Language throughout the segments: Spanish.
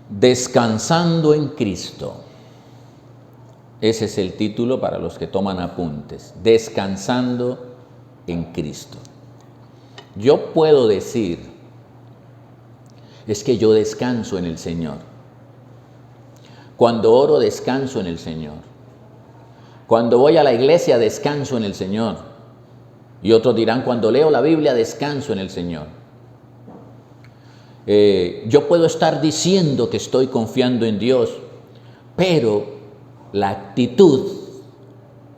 Descansando en Cristo. Ese es el título para los que toman apuntes. Descansando en Cristo. Yo puedo decir, es que yo descanso en el Señor. Cuando oro, descanso en el Señor. Cuando voy a la iglesia, descanso en el Señor. Y otros dirán, cuando leo la Biblia, descanso en el Señor. Yo puedo estar diciendo que estoy confiando en Dios, pero la actitud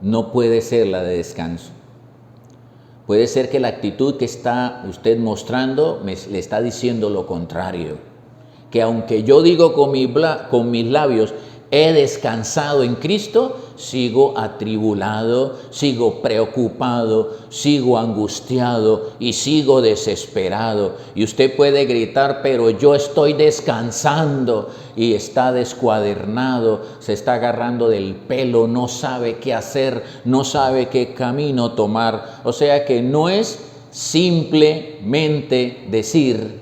no puede ser la de descanso. Puede ser que la actitud que está usted mostrando le está diciendo lo contrario. Que aunque yo digo con mis labios, he descansado en Cristo, sigo atribulado, sigo preocupado, sigo angustiado y sigo desesperado. Y usted puede gritar, pero yo estoy descansando, y está descuadernado, se está agarrando del pelo, no sabe qué hacer, no sabe qué camino tomar. O sea que no es simplemente decir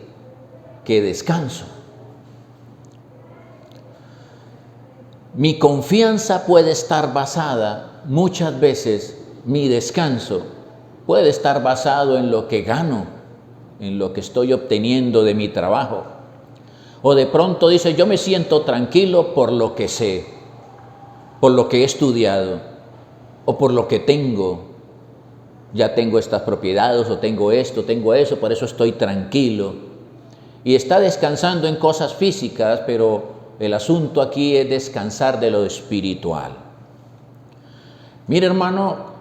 que descanso. Mi confianza puede estar basada, muchas veces mi descanso puede estar basado en lo que gano, en lo que estoy obteniendo de mi trabajo. O de pronto dice, yo me siento tranquilo por lo que sé, por lo que he estudiado, o por lo que tengo. Ya tengo estas propiedades, o tengo esto, tengo eso, por eso estoy tranquilo. Y está descansando en cosas físicas, pero el asunto aquí es descansar de lo espiritual. Mire, hermano,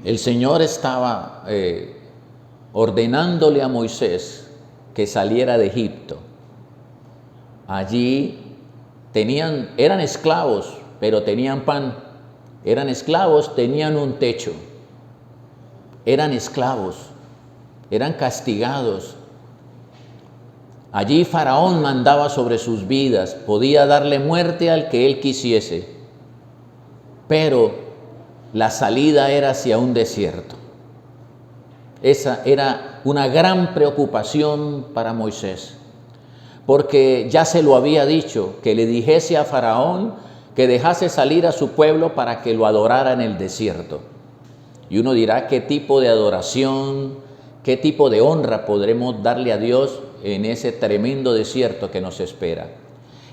el Señor estaba ordenándole a Moisés que saliera de Egipto. Allí eran esclavos, pero tenían pan. Eran esclavos, tenían un techo. Eran esclavos, eran castigados. Allí Faraón mandaba sobre sus vidas, podía darle muerte al que él quisiese, pero la salida era hacia un desierto. Esa era una gran preocupación para Moisés, porque ya se lo había dicho, que le dijese a Faraón que dejase salir a su pueblo para que lo adorara en el desierto. Y uno dirá, ¿qué tipo de adoración, qué tipo de honra podremos darle a Dios en ese tremendo desierto que nos espera?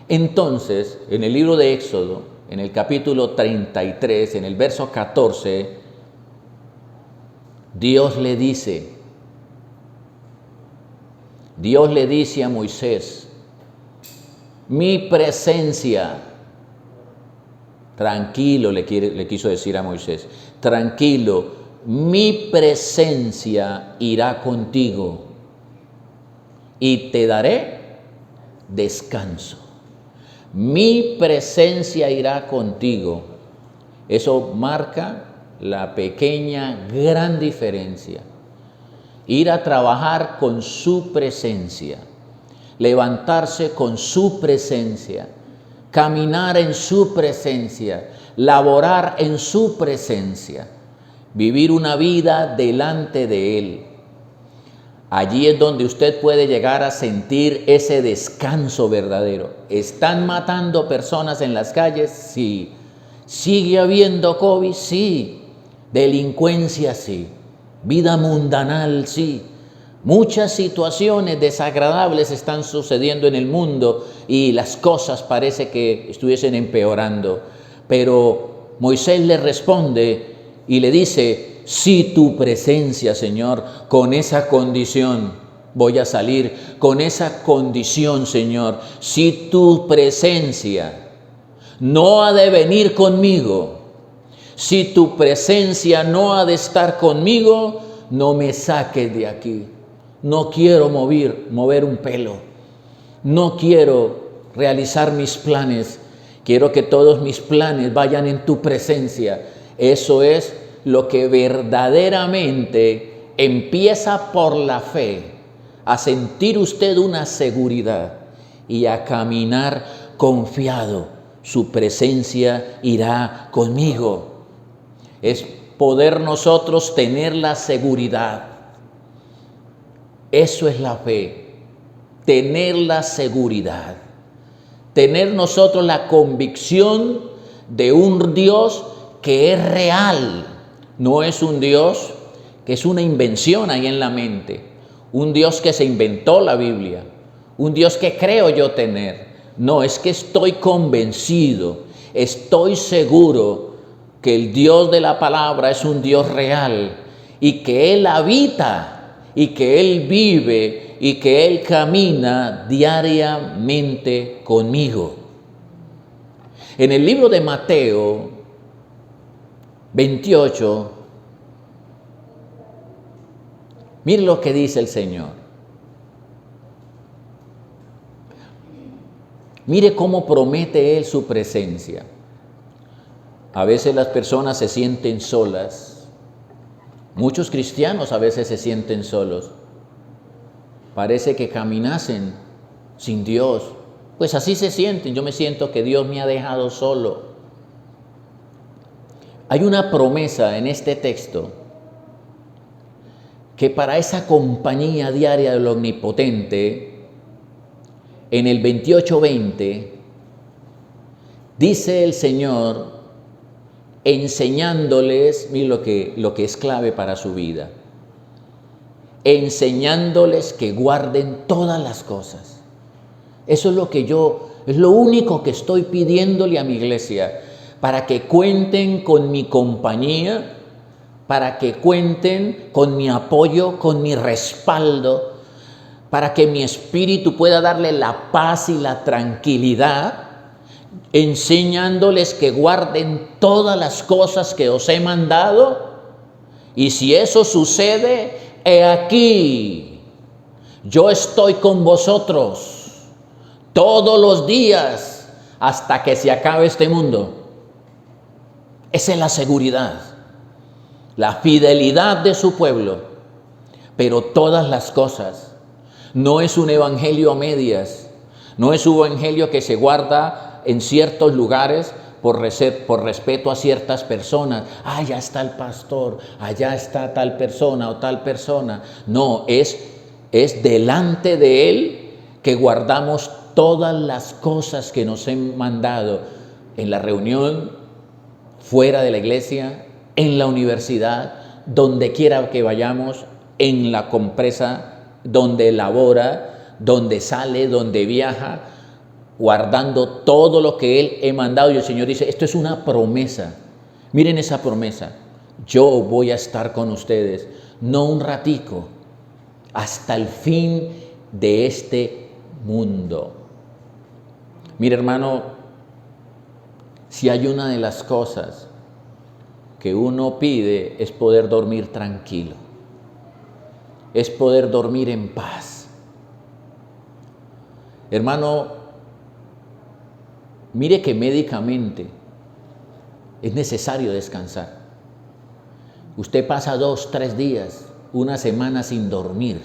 Entonces, en el libro de Éxodo, en el capítulo 33, en el verso 14, Dios le dice a Moisés, mi presencia, tranquilo, le quiso decir a Moisés, tranquilo, mi presencia irá contigo y te daré descanso. Mi presencia irá contigo. Eso marca la pequeña, gran diferencia. Ir a trabajar con su presencia, levantarse con su presencia, caminar en su presencia, laborar en su presencia, vivir una vida delante de Él. Allí es donde usted puede llegar a sentir ese descanso verdadero. ¿Están matando personas en las calles? Sí. ¿Sigue habiendo COVID? Sí. ¿Delincuencia? Sí. ¿Vida mundanal? Sí. Muchas situaciones desagradables están sucediendo en el mundo y las cosas parece que estuviesen empeorando. Pero Moisés le responde y le dice, sí, tu presencia, Señor, con esa condición voy a salir, con esa condición, Señor, si tu presencia no ha de venir conmigo, si tu presencia no ha de estar conmigo, no me saques de aquí. No quiero mover un pelo. No quiero realizar mis planes. Quiero que todos mis planes vayan en tu presencia. Eso es lo que verdaderamente empieza por la fe, a sentir usted una seguridad y a caminar confiado. Su presencia irá conmigo. Es poder nosotros tener la seguridad. Eso es la fe. tener la seguridad, tener nosotros la convicción de un Dios que es real, no es un Dios que es una invención ahí en la mente, un Dios que se inventó la Biblia, un Dios que creo yo tener. No, es que estoy convencido, estoy seguro que el Dios de la palabra es un Dios real y que Él habita y que Él vive y que Él camina diariamente conmigo. En el libro de Mateo 28, mire lo que dice el Señor. Mire cómo promete Él su presencia. A veces las personas se sienten solas. Muchos cristianos a veces se sienten solos. Parece que caminasen sin Dios. Pues así se sienten. Yo me siento que Dios me ha dejado solo. Hay una promesa en este texto que para esa compañía diaria del Omnipotente, en el 28:20, dice el Señor enseñándoles, mire lo que es clave para su vida, enseñándoles que guarden todas las cosas. Eso es lo único que estoy pidiéndole a mi iglesia, para que cuenten con mi compañía, para que cuenten con mi apoyo, con mi respaldo, para que mi espíritu pueda darle la paz y la tranquilidad, enseñándoles que guarden todas las cosas que os he mandado. Y si eso sucede, he aquí, yo estoy con vosotros todos los días hasta que se acabe este mundo. Esa es la seguridad, la fidelidad de su pueblo, pero todas las cosas. No es un evangelio a medias, no es un evangelio que se guarda en ciertos lugares por respeto a ciertas personas. Allá está el pastor, allá está tal persona o tal persona. No, es delante de Él que guardamos todas las cosas que nos han mandado en la reunión, fuera de la iglesia, en la universidad, donde quiera que vayamos, en la empresa donde labora, donde sale, donde viaja, guardando todo lo que Él he mandado. Y el Señor dice, esto es una promesa. Miren esa promesa. Yo voy a estar con ustedes, no un ratico, hasta el fin de este mundo. Mire, hermano, si hay una de las cosas que uno pide es poder dormir tranquilo, es poder dormir en paz. Hermano, mire que médicamente es necesario descansar. Usted pasa 2, 3 días, una semana sin dormir.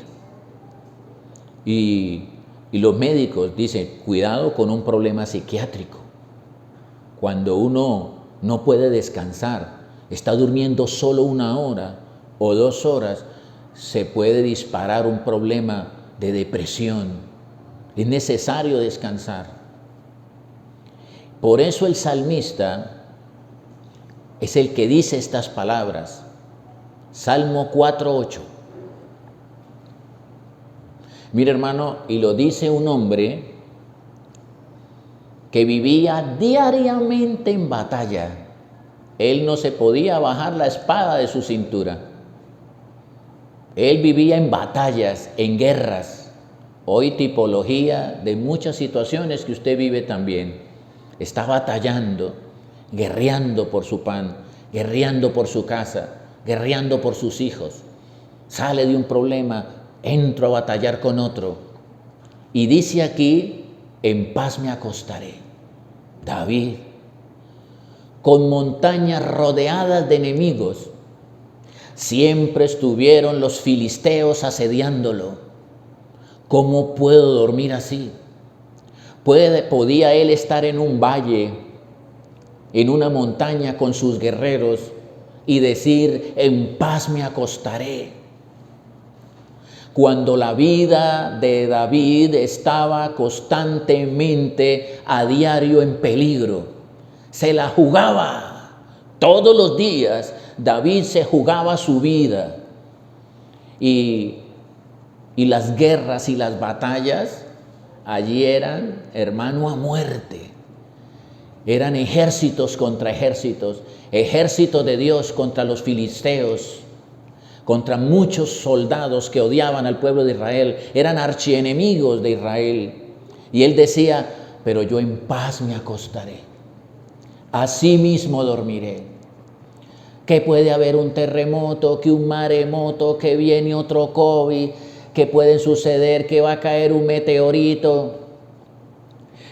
Y los médicos dicen, cuidado con un problema psiquiátrico. Cuando uno no puede descansar, está durmiendo solo 1 hora o 2 horas, se puede disparar un problema de depresión. Es necesario descansar. Por eso el salmista es el que dice estas palabras. Salmo 4:8. Mire, hermano, y lo dice un hombre que vivía diariamente en batalla. Él no se podía bajar la espada de su cintura. Él vivía en batallas, en guerras. Hoy tipología de muchas situaciones que usted vive también. Está batallando, guerreando por su pan, guerreando por su casa, guerreando por sus hijos. Sale de un problema, entro a batallar con otro. Y dice aquí, en paz me acostaré. David, con montañas rodeadas de enemigos, siempre estuvieron los filisteos asediándolo. ¿Cómo puedo dormir así? Podía él estar en un valle, en una montaña con sus guerreros y decir, en paz me acostaré. cuando la vida de David estaba constantemente a diario en peligro. Se la jugaba. Todos los días David se jugaba su vida. Y las guerras y las batallas allí eran, hermano, a muerte. Eran ejércitos contra ejércitos, ejército de Dios contra los filisteos, contra muchos soldados que odiaban al pueblo de Israel, eran archienemigos de Israel. Y él decía, pero yo en paz me acostaré, así mismo dormiré. Que puede haber un terremoto, que un maremoto, que viene otro COVID, que pueden suceder, que va a caer un meteorito,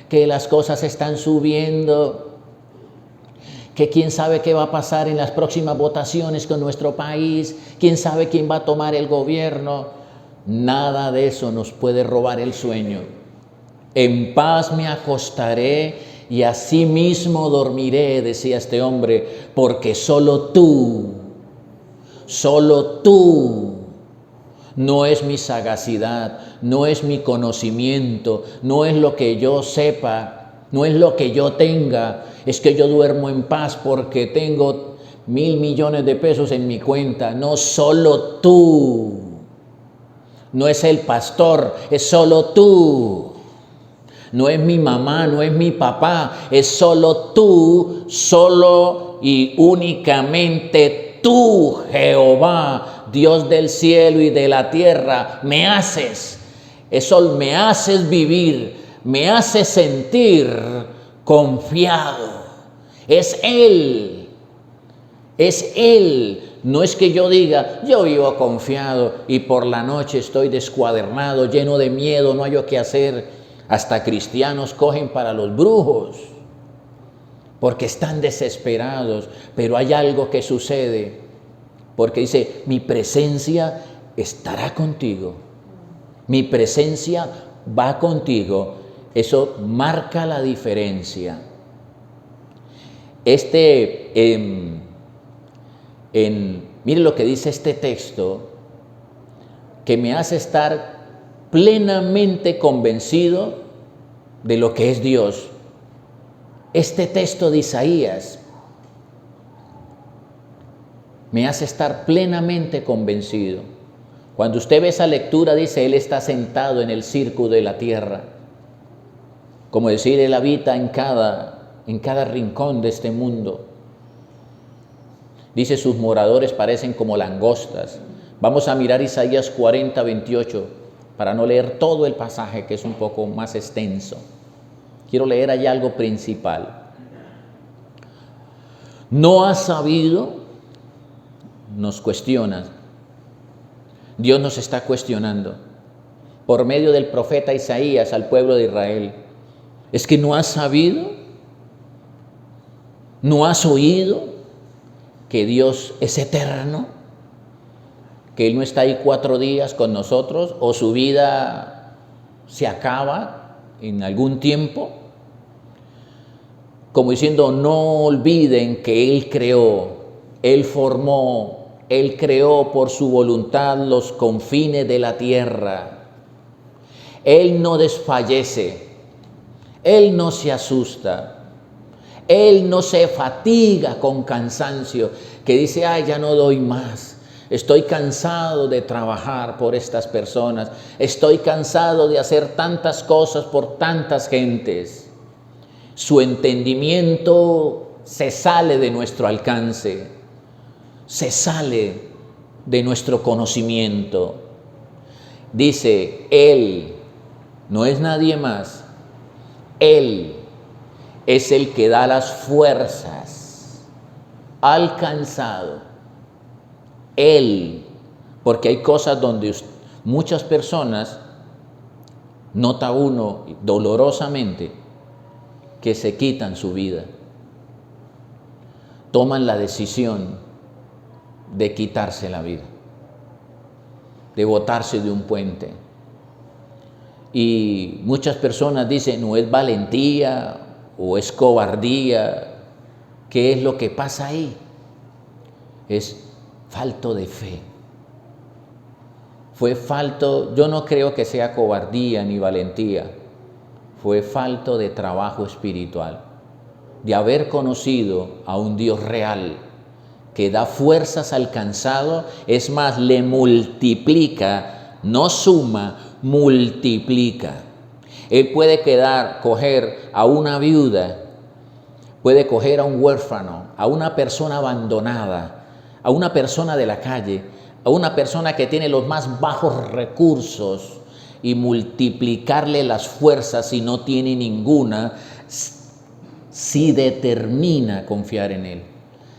que las cosas están subiendo, que quién sabe qué va a pasar en las próximas votaciones con nuestro país, quién sabe quién va a tomar el gobierno. Nada de eso nos puede robar el sueño. En paz me acostaré y así mismo dormiré, decía este hombre, porque solo tú, no es mi sagacidad, no es mi conocimiento, no es lo que yo sepa, no es lo que yo tenga, es que yo duermo en paz porque tengo 1.000 millones de pesos en mi cuenta. No, solo tú. No es el pastor, es solo tú. No es mi mamá, no es mi papá, es solo tú, solo y únicamente tú, Jehová, Dios del cielo y de la tierra, me haces vivir, me hace sentir confiado. Es Él. No es que yo diga, yo vivo confiado y por la noche estoy descuadernado, lleno de miedo, no hay qué hacer. Hasta cristianos cogen para los brujos porque están desesperados, pero hay algo que sucede, porque dice, mi presencia estará contigo, mi presencia va contigo. Eso marca la diferencia. Mire lo que dice este texto, que me hace estar plenamente convencido de lo que es Dios. Este texto de Isaías me hace estar plenamente convencido. Cuando usted ve esa lectura, dice, Él está sentado en el círculo de la tierra. Como decir, Él habita en cada rincón de este mundo. Dice, sus moradores parecen como langostas. Vamos a mirar Isaías 40, 28, para no leer todo el pasaje, que es un poco más extenso. Quiero leer allá algo principal. ¿No has sabido? Nos cuestiona. Dios nos está cuestionando por medio del profeta Isaías al pueblo de Israel. ¿Es que no has sabido? ¿No has oído que Dios es eterno? ¿Que Él no está ahí 4 días con nosotros o su vida se acaba en algún tiempo? Como diciendo, no olviden que Él creó, Él formó, Él creó por su voluntad los confines de la tierra. Él no desfallece, Él no se asusta, Él no se fatiga con cansancio, que dice, ay, ya no doy más. Estoy cansado de trabajar por estas personas. Estoy cansado de hacer tantas cosas por tantas gentes. Su entendimiento se sale de nuestro alcance, se sale de nuestro conocimiento. Dice, Él no es nadie más. Él es el que da las fuerzas al cansado. Él, porque hay cosas donde muchas personas, nota uno dolorosamente, que se quitan su vida, toman la decisión de quitarse la vida, de botarse de un puente. Y muchas personas dicen, no es valentía o es cobardía. ¿Qué es lo que pasa ahí? Es falto de fe. fue falto, yo no creo que sea cobardía ni valentía, fue falto de trabajo espiritual, de haber conocido a un Dios real que da fuerzas al cansado, es más, le multiplica, no suma, multiplica. Él puede coger a una viuda, puede coger a un huérfano, a una persona abandonada, a una persona de la calle, a una persona que tiene los más bajos recursos y multiplicarle las fuerzas si no tiene ninguna, si determina confiar en Él,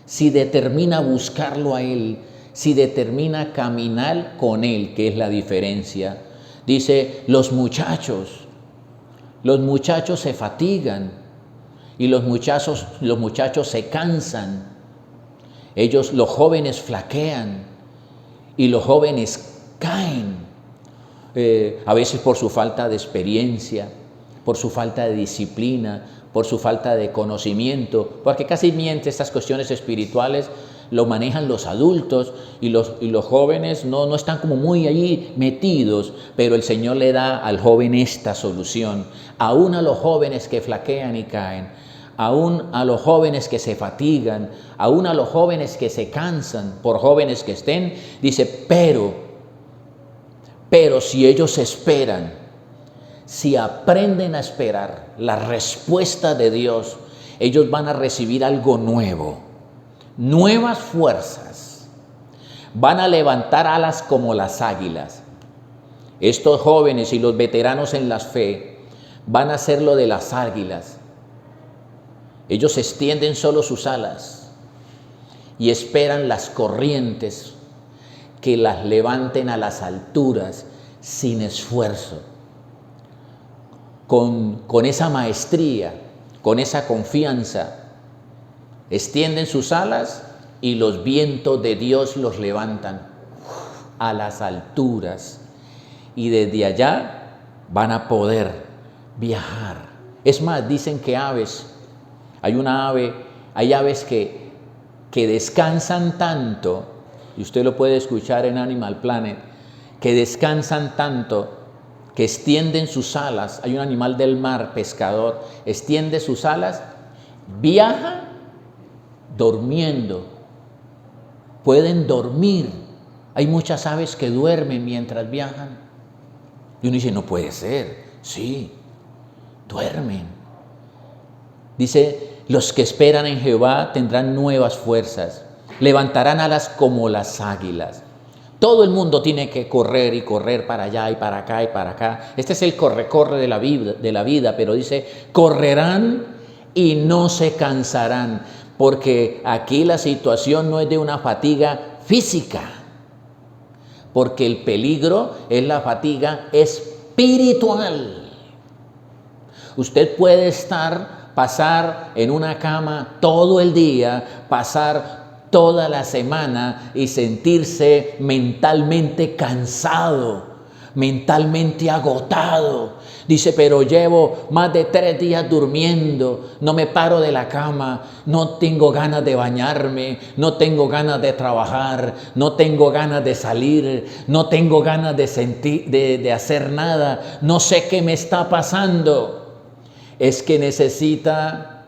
si determina buscarlo a Él, si determina caminar con Él, que es la diferencia. Dice, los muchachos se fatigan y los muchachos se cansan. Los jóvenes flaquean y los jóvenes caen, a veces por su falta de experiencia, por su falta de disciplina, por su falta de conocimiento, porque casi estas cuestiones espirituales lo manejan los adultos y los jóvenes no están como muy allí metidos, pero el Señor le da al joven esta solución, aún a los jóvenes que flaquean y caen, aún a los jóvenes que se fatigan, aún a los jóvenes que se cansan, por jóvenes que estén, dice, pero si ellos esperan, si aprenden a esperar la respuesta de Dios, ellos van a recibir algo nuevo, nuevas fuerzas, van a levantar alas como las águilas. Estos jóvenes y los veteranos en la fe van a hacer lo de las águilas. Ellos extienden solo sus alas y esperan las corrientes que las levanten a las alturas sin esfuerzo. Con esa maestría, con esa confianza, extienden sus alas y los vientos de Dios los levantan a las alturas y desde allá van a poder viajar. Es más, dicen que hay aves que descansan tanto, y usted lo puede escuchar en Animal Planet, que descansan tanto que extienden sus alas. Hay un animal del mar, pescador, extiende sus alas, viaja durmiendo, pueden dormir. Hay muchas aves que duermen mientras viajan. Y uno dice, no puede ser. Sí, duermen. Dice, los que esperan en Jehová tendrán nuevas fuerzas, levantarán alas como las águilas. Todo el mundo tiene que correr y correr para allá y para acá y para acá. Este es el corre-corre de la vida, pero dice, correrán y no se cansarán, porque aquí la situación no es de una fatiga física, porque el peligro es la fatiga espiritual. Usted puede pasar en una cama todo el día, pasar toda la semana y sentirse mentalmente cansado, mentalmente agotado. Dice, pero llevo más de 3 días durmiendo, no me paro de la cama, no tengo ganas de bañarme, no tengo ganas de trabajar, no tengo ganas de salir, no tengo ganas de hacer nada, no sé qué me está pasando. Es que necesita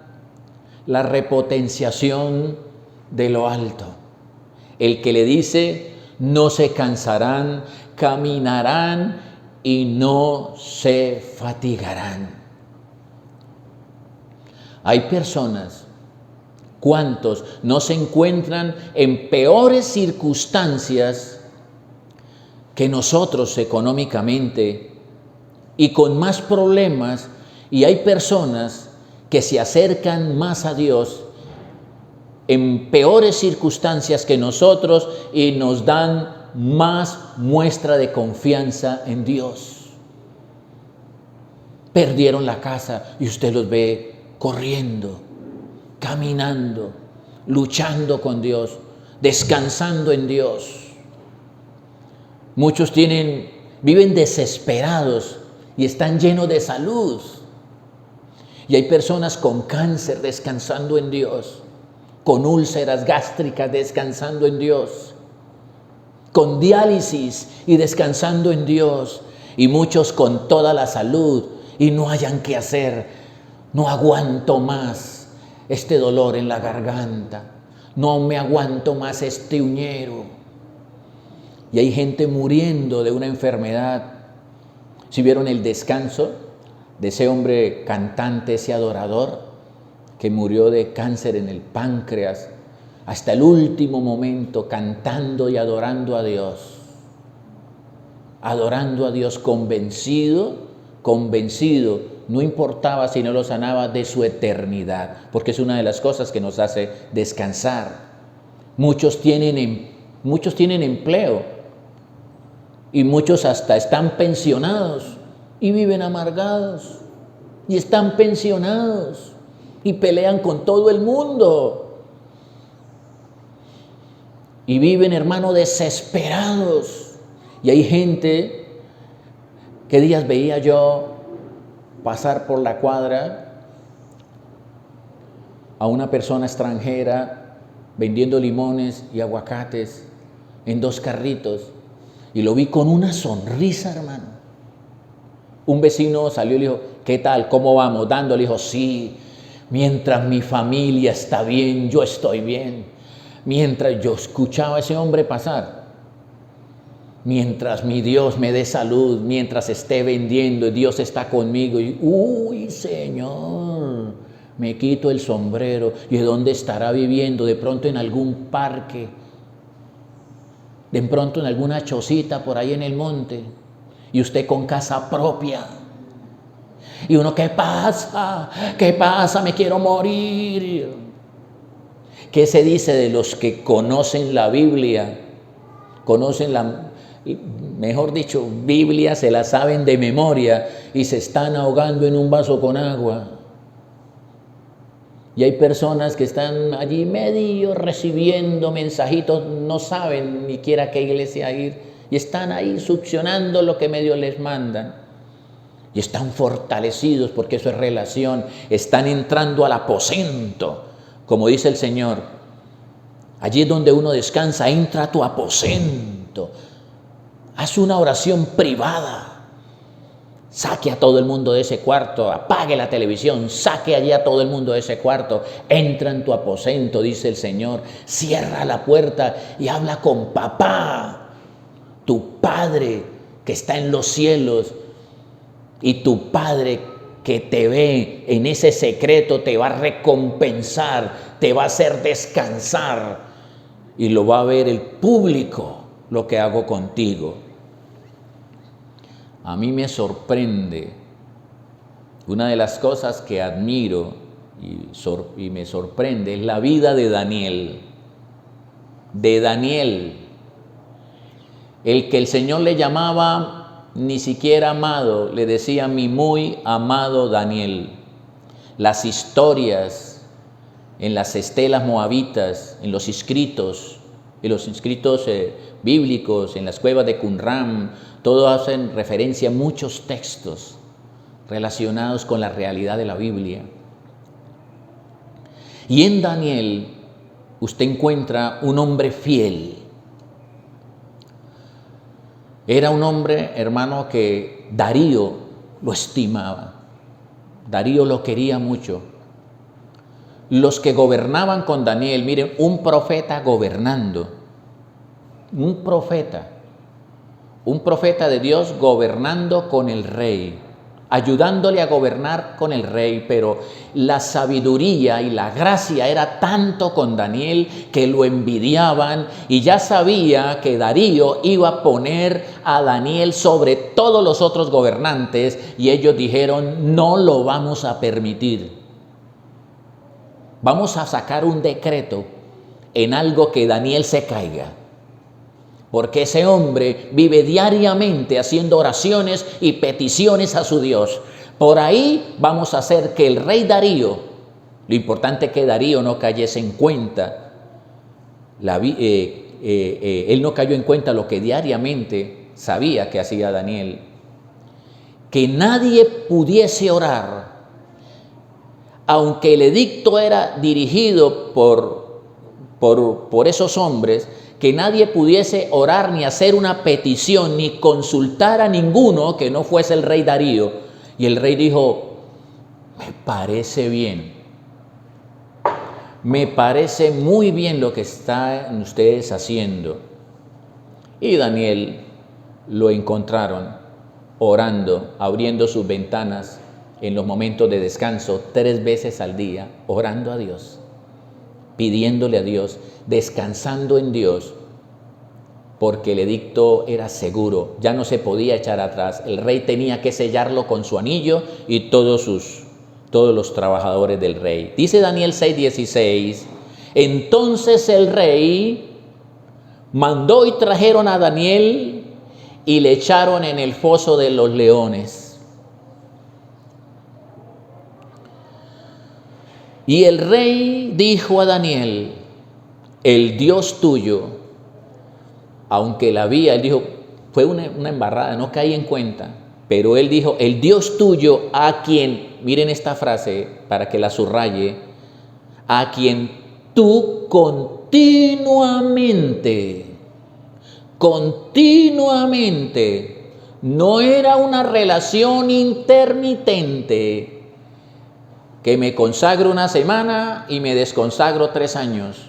la repotenciación de lo alto. El que le dice, no se cansarán, caminarán y no se fatigarán. Hay personas, ¿cuántos no se encuentran en peores circunstancias que nosotros económicamente y con más problemas? Y hay personas que se acercan más a Dios en peores circunstancias que nosotros y nos dan más muestra de confianza en Dios. Perdieron la casa y usted los ve corriendo, caminando, luchando con Dios, descansando en Dios. Muchos viven desesperados y están llenos de salud. Y hay personas con cáncer descansando en Dios, con úlceras gástricas descansando en Dios. con diálisis y descansando en Dios, y muchos con toda la salud y no hayan qué hacer. No aguanto más este dolor en la garganta, no me aguanto más este uñero. Y hay gente muriendo de una enfermedad. Si vieron el descanso de ese hombre cantante, ese adorador, que murió de cáncer en el páncreas, hasta el último momento cantando y adorando a Dios. Adorando a Dios convencido, no importaba si no lo sanaba, de su eternidad, porque es una de las cosas que nos hace descansar. Muchos tienen empleo y muchos hasta están pensionados y viven amargados y están pensionados y pelean con todo el mundo. Y viven, hermano, desesperados. Y hay gente, ¿qué días veía yo pasar por la cuadra a una persona extranjera vendiendo limones y aguacates en 2 carritos? Y lo vi con una sonrisa, hermano. Un vecino salió y le dijo, ¿qué tal? ¿Cómo vamos? Dándole, dijo, sí, mientras mi familia está bien, yo estoy bien. Mientras yo escuchaba a ese hombre pasar, mientras mi Dios me dé salud, mientras esté vendiendo y Dios está conmigo, y uy, Señor, me quito el sombrero. ¿Y de dónde estará viviendo? De pronto en algún parque, de pronto en alguna chocita por ahí en el monte, y usted con casa propia. Y uno, ¿qué pasa? ¿Qué pasa? Me quiero morir. ¿Qué se dice de los que conocen la Biblia? Mejor dicho, Biblia se la saben de memoria y se están ahogando en un vaso con agua. Y hay personas que están allí medio recibiendo mensajitos, no saben ni siquiera a qué iglesia ir, y están ahí succionando lo que medio les mandan. Y están fortalecidos porque eso es relación, están entrando al aposento. Como dice el Señor, allí es donde uno descansa, entra a tu aposento, haz una oración privada, saque a todo el mundo de ese cuarto, apague la televisión, saque allí a todo el mundo de ese cuarto, entra en tu aposento, dice el Señor, cierra la puerta y habla con papá, tu Padre que está en los cielos, y tu Padre que te ve en ese secreto te va a recompensar, te va a hacer descansar y lo va a ver el público lo que hago contigo. A mí me sorprende, una de las cosas que admiro y me sorprende es la vida de Daniel. De Daniel, el que el Señor le llamaba ni siquiera amado, le decía mi muy amado Daniel. Las historias en las estelas moabitas, en los inscritos bíblicos, en las cuevas de Qumran, todos hacen referencia a muchos textos relacionados con la realidad de la Biblia. Y en Daniel usted encuentra un hombre fiel. Era un hombre, hermano, que Darío lo estimaba. Darío lo quería mucho. Los que gobernaban con Daniel, miren, un profeta gobernando. Un profeta de Dios gobernando con el rey, ayudándole a gobernar con el rey, pero la sabiduría y la gracia era tanto con Daniel que lo envidiaban y ya sabía que Darío iba a poner a Daniel sobre todos los otros gobernantes y ellos dijeron, no lo vamos a permitir. Vamos a sacar un decreto en algo que Daniel se caiga. Porque ese hombre vive diariamente haciendo oraciones y peticiones a su Dios. Por ahí vamos a hacer que el rey Darío, lo importante es que Darío no cayese en cuenta, él no cayó en cuenta lo que diariamente sabía que hacía Daniel. Que nadie pudiese orar, aunque el edicto era dirigido por esos hombres, que nadie pudiese orar ni hacer una petición ni consultar a ninguno que no fuese el rey Darío. Y el rey dijo: me parece bien, me parece muy bien lo que están ustedes haciendo. Y Daniel lo encontraron orando, abriendo sus ventanas en los momentos de descanso 3 veces al día, orando a Dios, pidiéndole a Dios, descansando en Dios, porque el edicto era seguro, ya no se podía echar atrás. El rey tenía que sellarlo con su anillo y todos los trabajadores del rey. Dice Daniel 6:16, entonces el rey mandó y trajeron a Daniel y le echaron en el foso de los leones. Y el rey dijo a Daniel: el Dios tuyo, aunque la había, él dijo, fue una embarrada, no caí en cuenta, pero él dijo, el Dios tuyo a quien, miren esta frase para que la subraye, a quien tú continuamente, no era una relación intermitente, que me consagro una semana y me desconsagro 3 años.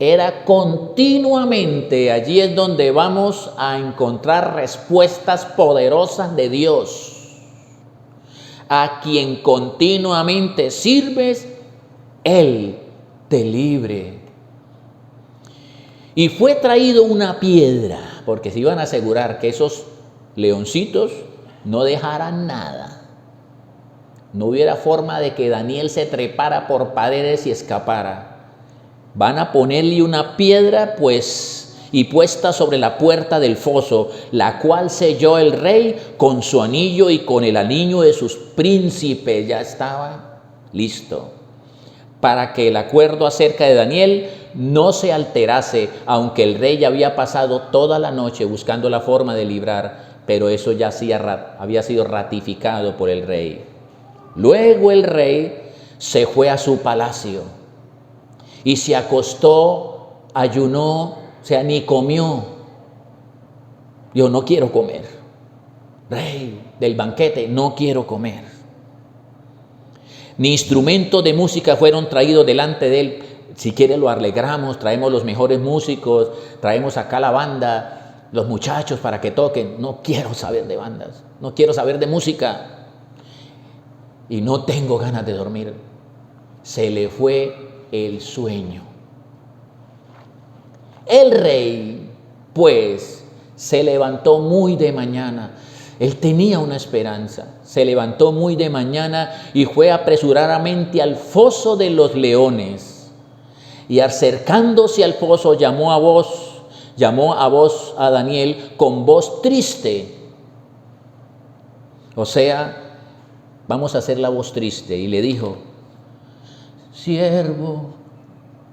Era continuamente. Allí es donde vamos a encontrar respuestas poderosas de Dios. A quien continuamente sirves, Él te libre. Y fue traído una piedra, porque se iban a asegurar que esos leoncitos no dejaran nada. No hubiera forma de que Daniel se trepara por paredes y escapara. Van a ponerle una piedra, pues, y puesta sobre la puerta del foso, la cual selló el rey con su anillo y con el anillo de sus príncipes. Ya estaba listo para que el acuerdo acerca de Daniel no se alterase, aunque el rey ya había pasado toda la noche buscando la forma de librar, pero eso ya había sido ratificado por el rey. Luego el rey se fue a su palacio y se acostó, ayunó, o sea, ni comió. Yo no quiero comer. Rey del banquete, no quiero comer. Ni instrumentos de música fueron traídos delante de él. Si quiere lo alegramos, traemos los mejores músicos, traemos acá la banda, los muchachos para que toquen. No quiero saber de bandas, no quiero saber de música. Y no tengo ganas de dormir. Se le fue el sueño. El rey, pues, se levantó muy de mañana. Él tenía una esperanza. Se levantó muy de mañana y fue apresuradamente al foso de los leones. Y acercándose al foso llamó a voz a Daniel con voz triste. O sea, vamos a hacer la voz triste. Y le dijo, siervo,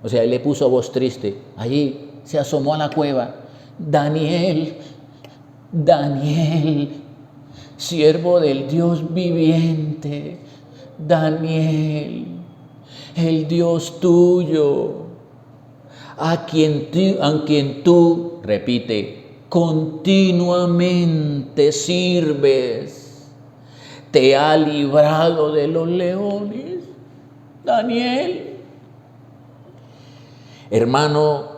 o sea, él le puso voz triste. Allí se asomó a la cueva. Daniel, siervo del Dios viviente. Daniel, el Dios tuyo, a quien tú, repite, continuamente sirves, te ha librado de los leones. Daniel, hermano,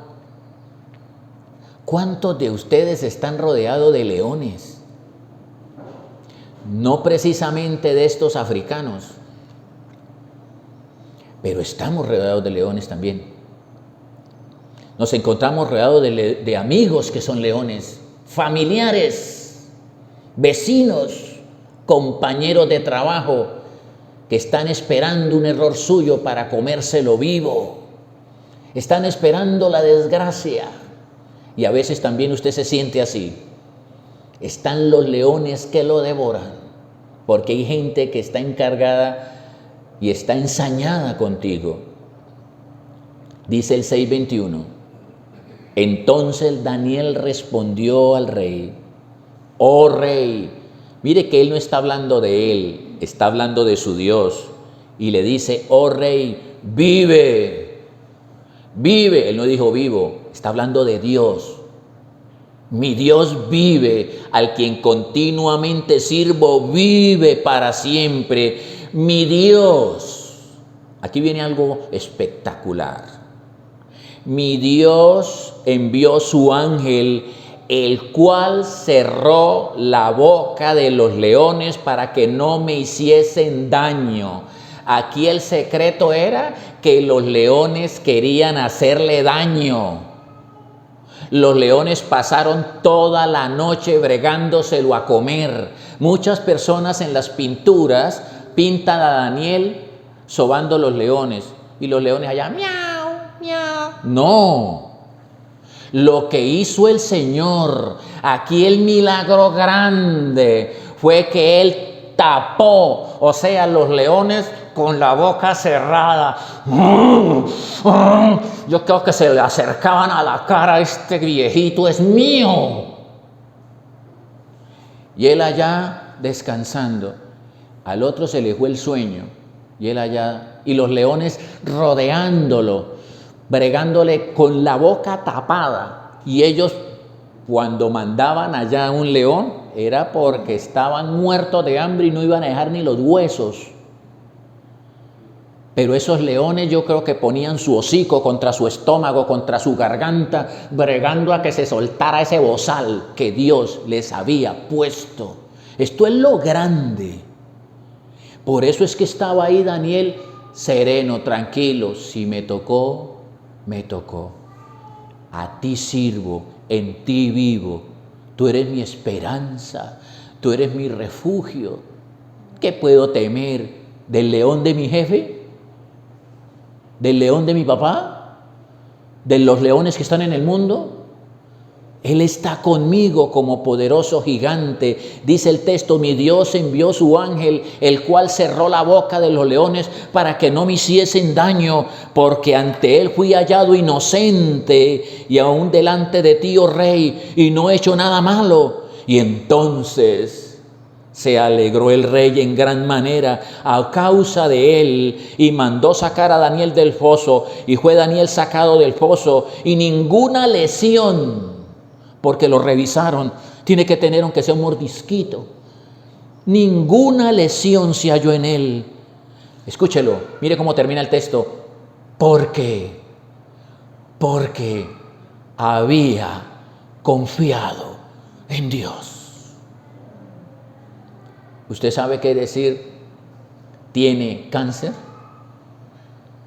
¿cuántos de ustedes están rodeados de leones? No precisamente de estos africanos, pero estamos rodeados de leones también. Nos encontramos rodeados de amigos que son leones, familiares, vecinos, compañeros de trabajo que están esperando un error suyo para comérselo vivo. Están esperando la desgracia. Y a veces también usted se siente así. Están los leones que lo devoran, porque hay gente que está encargada y está ensañada contigo. Dice el 6:21. Entonces Daniel respondió al rey: oh rey. Mire que él no está hablando de él, está hablando de su Dios. Y le dice: oh rey, vive. Vive, él no dijo vivo, está hablando de Dios. Mi Dios vive, al quien continuamente sirvo, vive para siempre. Mi Dios. Aquí viene algo espectacular. Mi Dios envió su ángel, el cual cerró la boca de los leones para que no me hiciesen daño. Aquí el secreto era que los leones querían hacerle daño. Los leones pasaron toda la noche bregándoselo a comer. Muchas personas en las pinturas pintan a Daniel sobando los leones y los leones allá, miau, miau. No. Lo que hizo el Señor, aquí el milagro grande, fue que Él tapó, o sea, los leones con la boca cerrada. Yo creo que se le acercaban a la cara, este viejito es mío. Y él allá descansando. Al otro se le fue el sueño. Y él allá, y los leones rodeándolo, bregándole con la boca tapada. Y ellos, cuando mandaban allá a un león, era porque estaban muertos de hambre y no iban a dejar ni los huesos. Pero esos leones yo creo que ponían su hocico contra su estómago, contra su garganta, bregando a que se soltara ese bozal que Dios les había puesto. Esto es lo grande. Por eso es que estaba ahí Daniel sereno, tranquilo. Si me tocó, me tocó. A ti sirvo, en ti vivo. Tú eres mi esperanza, tú eres mi refugio. ¿Qué puedo temer? ¿Del león de mi jefe? ¿Del león de mi papá? ¿De los leones que están en el mundo? Él está conmigo como poderoso gigante. Dice el texto, mi Dios envió su ángel, el cual cerró la boca de los leones para que no me hiciesen daño, porque ante él fui hallado inocente y aún delante de ti, oh rey, y no he hecho nada malo. Y entonces se alegró el rey en gran manera a causa de él y mandó sacar a Daniel del foso, y fue Daniel sacado del foso y ninguna lesión, porque lo revisaron, tiene que tener aunque sea un mordisquito, ninguna lesión se halló en él. Escúchelo, mire cómo termina el texto, porque había confiado en Dios. ¿Usted sabe qué decir tiene cáncer?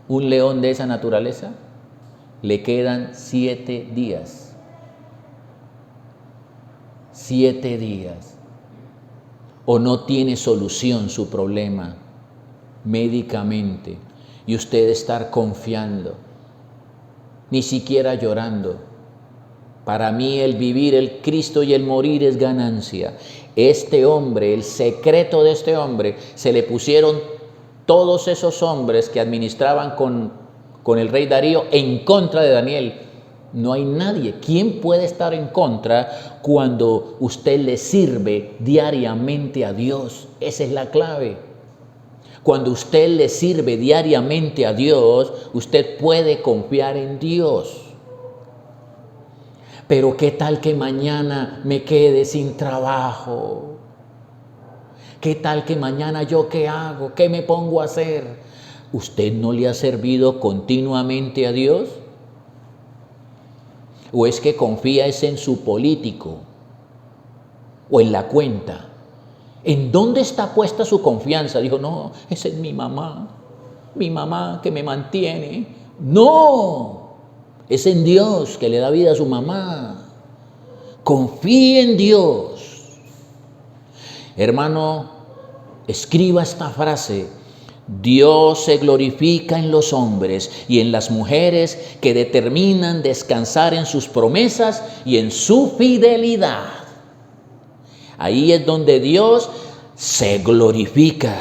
Un león de esa naturaleza, le quedan 7 días. 7 días. O no tiene solución su problema médicamente. Y usted estar confiando, ni siquiera llorando. Para mí el vivir, el Cristo y el morir es ganancia. Este hombre, el secreto de este hombre, se le pusieron todos esos hombres que administraban con el rey Darío en contra de Daniel. No hay nadie. ¿Quién puede estar en contra cuando usted le sirve diariamente a Dios? Esa es la clave. Cuando usted le sirve diariamente a Dios, usted puede confiar en Dios. Pero ¿qué tal que mañana me quede sin trabajo? ¿Qué tal que mañana yo qué hago? ¿Qué me pongo a hacer? ¿Usted no le ha servido continuamente a Dios? ¿O es que confía en su político? ¿O en la cuenta? ¿En dónde está puesta su confianza? Dijo, no, esa es mi mamá que me mantiene. ¡No! Es en Dios que le da vida a su mamá. Confíe en Dios. Hermano, escriba esta frase. Dios se glorifica en los hombres y en las mujeres que determinan descansar en sus promesas y en su fidelidad. Ahí es donde Dios se glorifica.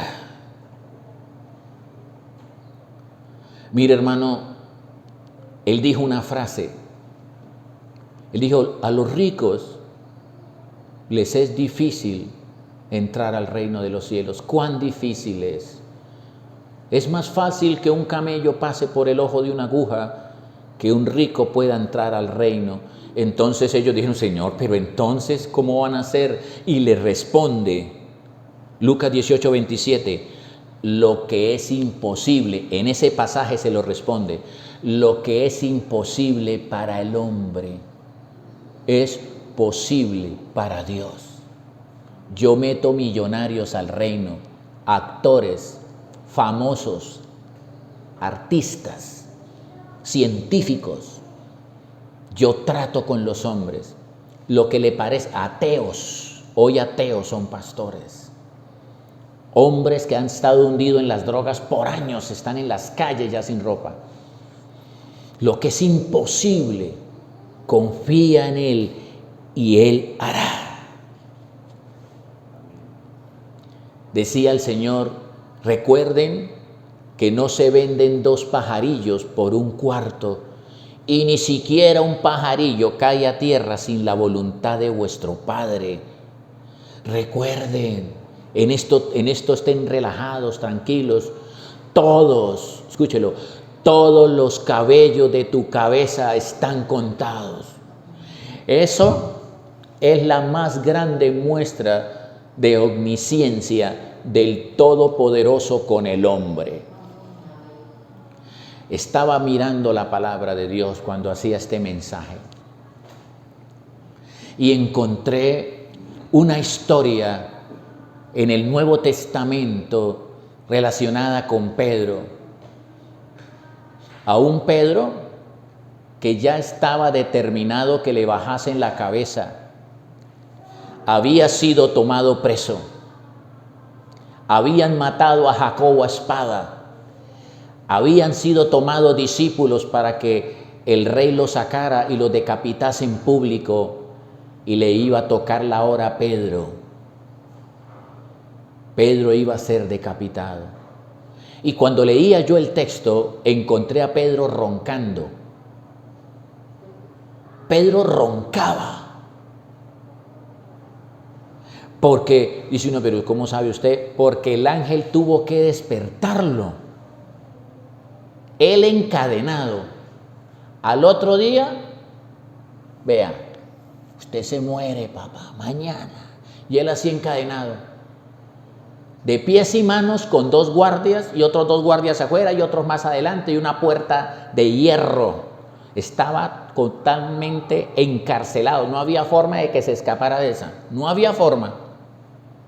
Mire, hermano, él dijo una frase. Él dijo, a los ricos les es difícil entrar al reino de los cielos. ¿Cuán difícil es? Es más fácil que un camello pase por el ojo de una aguja que un rico pueda entrar al reino. Entonces ellos dijeron, Señor, pero entonces, ¿cómo van a hacer? Y le responde Lucas 18:27, lo que es imposible, en ese pasaje se lo responde, lo que es imposible para el hombre es posible para Dios. Yo meto millonarios al reino, actores, famosos, artistas, científicos. Yo trato con los hombres. Lo que le parece, ateos, hoy ateos son pastores. Hombres que han estado hundidos en las drogas por años, están en las calles ya sin ropa. Lo que es imposible, confía en Él y Él hará. Decía el Señor, recuerden que no se venden 2 pajarillos por un cuarto, y ni siquiera un pajarillo cae a tierra sin la voluntad de vuestro Padre. Recuerden, en esto estén relajados, tranquilos. Todos, escúchelo, todos los cabellos de tu cabeza están contados. Eso es la más grande muestra de omnisciencia del Todopoderoso con el hombre. Estaba mirando la palabra de Dios cuando hacía este mensaje y encontré una historia en el Nuevo Testamento relacionada con Pedro. A un Pedro que ya estaba determinado que le bajasen la cabeza. Había sido tomado preso. Habían matado a Jacobo a espada. Habían sido tomados discípulos para que el rey los sacara y los decapitase en público, y le iba a tocar la hora a Pedro. Pedro iba a ser decapitado. Y cuando leía yo el texto, encontré a Pedro roncando. Pedro roncaba. Porque, dice uno, pero ¿cómo sabe usted? Porque el ángel tuvo que despertarlo. Él encadenado. Al otro día, vea, usted se muere, papá, mañana. Y él así encadenado. De pies y manos con 2 guardias y otros 2 guardias afuera y otros más adelante y una puerta de hierro. Estaba totalmente encarcelado. No había forma de que se escapara de esa. No había forma.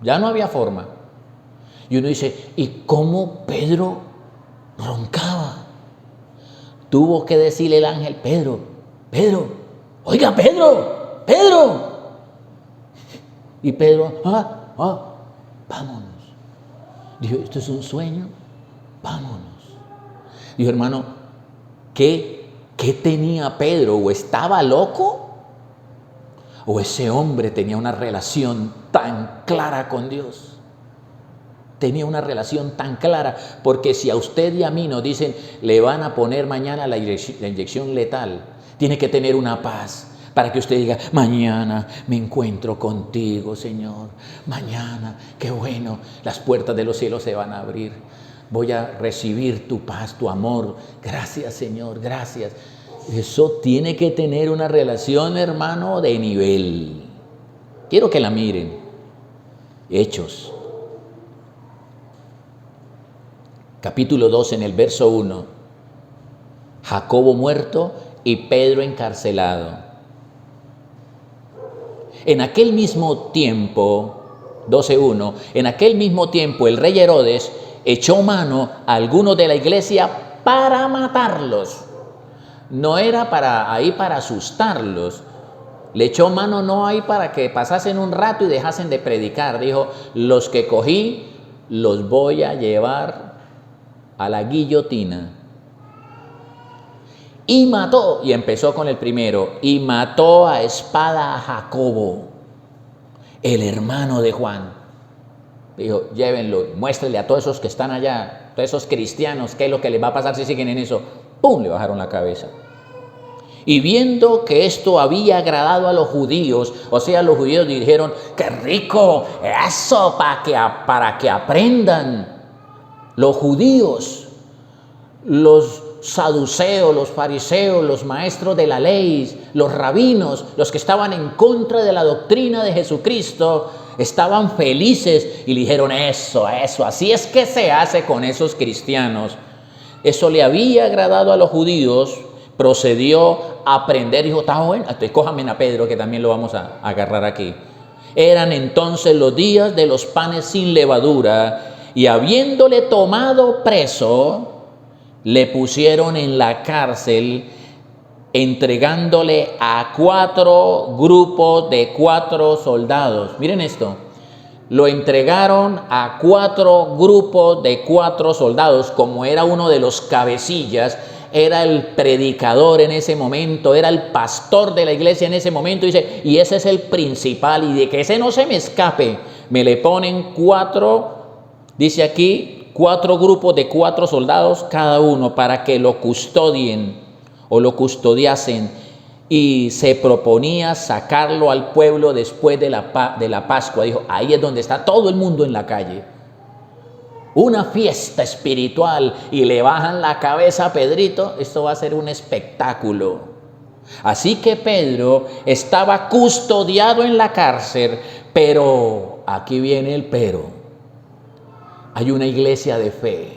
Ya no había forma. Y uno dice, ¿y cómo Pedro roncaba? Tuvo que decirle el ángel, Pedro, oiga, Pedro. Y Pedro, vámonos. Dijo, ¿esto es un sueño? Vámonos. Dijo, hermano, ¿qué tenía Pedro? ¿O estaba loco? ¿O ese hombre tenía una relación tan clara con Dios? Tenía una relación tan clara, porque si a usted y a mí nos dicen, le van a poner mañana la inyección letal, tiene que tener una paz para que usted diga, mañana me encuentro contigo, Señor, mañana, qué bueno, las puertas de los cielos se van a abrir, voy a recibir tu paz, tu amor, gracias, Señor, gracias. Eso tiene que tener una relación, hermano, de nivel. Quiero que la miren. Hechos. Capítulo 2, en el verso 1. Jacobo muerto y Pedro encarcelado. En aquel mismo tiempo, 12:1, en aquel mismo tiempo el rey Herodes echó mano a algunos de la iglesia para matarlos. No era para asustarlos. Le echó mano no ahí para que pasasen un rato y dejasen de predicar. Dijo, los que cogí los voy a llevar a la guillotina. Y mató, y empezó con el primero, y mató a espada a Jacobo, el hermano de Juan. Dijo, llévenlo, muéstrenle a todos esos que están allá, todos esos cristianos, qué es lo que les va a pasar si siguen en eso. ¡Pum! Le bajaron la cabeza. Y viendo que esto había agradado a los judíos, o sea, los judíos dijeron, ¡qué rico! Eso para que aprendan. Los judíos, los saduceos, los fariseos, los maestros de la ley, los rabinos, los que estaban en contra de la doctrina de Jesucristo, estaban felices y le dijeron eso, así es que se hace con esos cristianos. Eso le había agradado a los judíos, procedió a aprender, dijo, está bueno, entonces cójame a Pedro que también lo vamos a agarrar aquí. Eran entonces los días de los panes sin levadura, y habiéndole tomado preso, le pusieron en la cárcel, entregándole a 4 grupos de 4 soldados. Miren esto, lo entregaron a 4 grupos de 4 soldados, como era uno de los cabecillas, era el predicador en ese momento, era el pastor de la iglesia en ese momento, dice, y ese es el principal, y de que ese no se me escape, me le ponen 4, dice aquí, 4 grupos de 4 soldados cada uno, para que lo custodien o lo custodiasen, y se proponía sacarlo al pueblo después de la Pascua. Dijo, ahí es donde está todo el mundo en la calle, una fiesta espiritual, y le bajan la cabeza a Pedrito. Esto va a ser un espectáculo. Así que Pedro estaba custodiado en la cárcel, pero aquí viene el pero. Hay una iglesia de fe,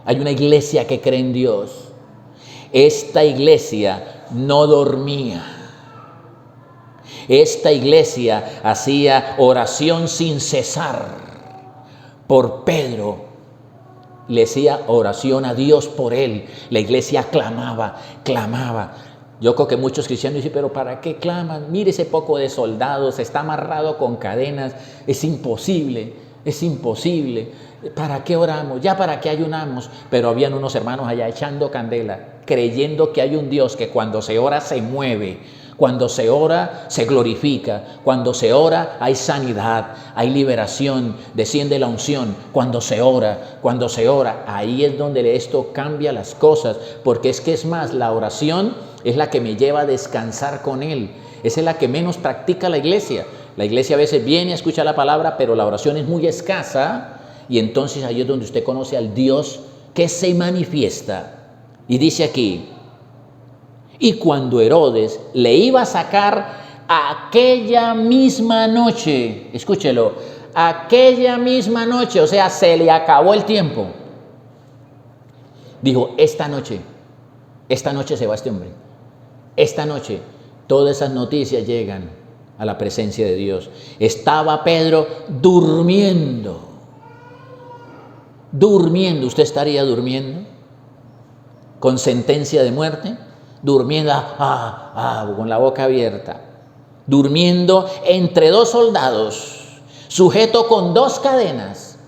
hay una iglesia que cree en Dios. Esta iglesia no dormía. Esta iglesia hacía oración sin cesar por Pedro. Le decía oración a Dios por él. La iglesia clamaba. Yo creo que muchos cristianos dicen, pero ¿para qué claman? Mire ese poco de soldados, está amarrado con cadenas, es imposible. ¿Para qué oramos? ¿Ya para qué ayunamos? Pero habían unos hermanos allá echando candela, creyendo que hay un Dios que cuando se ora se mueve, cuando se ora se glorifica, cuando se ora hay sanidad, hay liberación, desciende la unción. Cuando se ora, ahí es donde esto cambia las cosas, porque es más, la oración es la que me lleva a descansar con Él. Esa es la que menos practica la iglesia. La iglesia a veces viene a escuchar la palabra, pero la oración es muy escasa, y entonces ahí es donde usted conoce al Dios que se manifiesta. Y dice aquí, y cuando Herodes le iba a sacar aquella misma noche, escúchelo, aquella misma noche, o sea, se le acabó el tiempo. Dijo, esta noche se va este hombre. Esta noche, todas esas noticias llegan a la presencia de Dios. Estaba Pedro durmiendo. ¿Usted estaría durmiendo? ¿Con sentencia de muerte? Durmiendo, con la boca abierta. Durmiendo entre 2 soldados, sujeto con 2 cadenas.